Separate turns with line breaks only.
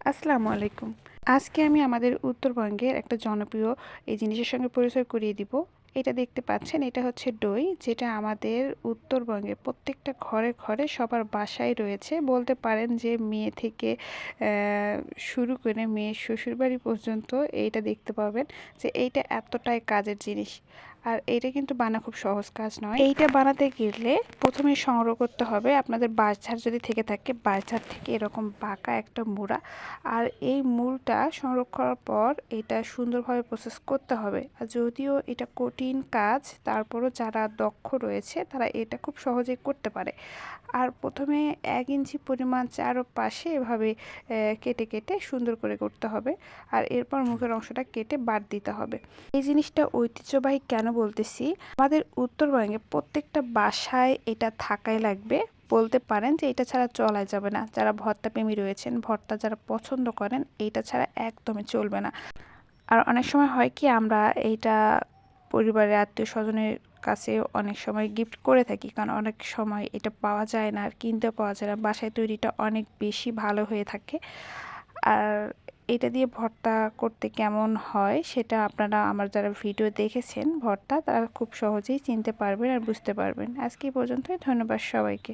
আসসালামু আলাইকুম। আজকে আমি আমাদের উত্তরবঙ্গের একটা জনপ্রিয় এই জিনিসের সঙ্গে পরিচয় করিয়ে দিব। এটা দেখতে পাচ্ছেন, এটা হচ্ছে দই, যেটা আমাদের উত্তরবঙ্গের প্রত্যেকটা ঘরে ঘরে সবার বাসায় রয়েছে। বলতে পারেন যে মেয়ে থেকে শুরু করে মেয়ের শ্বশুরবাড়ি পর্যন্ত এইটা দেখতে পাবেন যে এইটা এতটাই কাজের জিনিস। আর এটা কিন্তু বানানো খুব সহজ কাজ নয়। এইটা বানাতে গেলে প্রথমে সংগ্রহ করতে হবে আপনাদের বাঁশঝাড় যদি থেকে থাকে, বাঁশঝাড় থেকে এরকম বাঁকা একটা মুড়া। আর এই মূলটা সংরক্ষণ করার পর এটা সুন্দরভাবে প্রসেস করতে হবে। আর যদিও এটা কঠিন কাজ, তারপরও যারা দক্ষ রয়েছে তারা এটা খুব সহজেই করতে পারে। আর প্রথমে 1 ইঞ্চি পরিমাণ চারপাশে এভাবে কেটে কেটে সুন্দর করে করতে হবে। আর এরপর মুখের অংশটা কেটে বাদ দিতে হবে। এই জিনিসটা ঐতিহ্যবাহী কেন বলতেছি, আমাদের উত্তরবঙ্গে প্রত্যেকটা বাসায় এটা থাকাই লাগবে। বলতে পারেন যে এটা ছাড়া চলাই যাবে না। যারা ভর্তা প্রেমী রয়েছেন, ভর্তা যারা পছন্দ করেন, এইটা ছাড়া একদমই চলবে না। আর অনেক সময় হয় কি, আমরা এইটা পরিবারের আত্মীয় স্বজনের কাছে অনেক সময় গিফট করে থাকি, কারণ অনেক সময় এটা পাওয়া যায় না, আর কিনতে পাওয়া যায় না। বাসায় তৈরিটা অনেক বেশি ভালো হয়ে থাকে। আর এটা দিয়ে ভর্তা করতে কেমন হয় সেটা আপনারা আমার যারা ভিডিও দেখেছেন ভর্তা, তারা খুব সহজেই চিনতে পারবেন আর বুঝতে পারবেন। আজকে এই পর্যন্তই, ধন্যবাদ সবাইকে।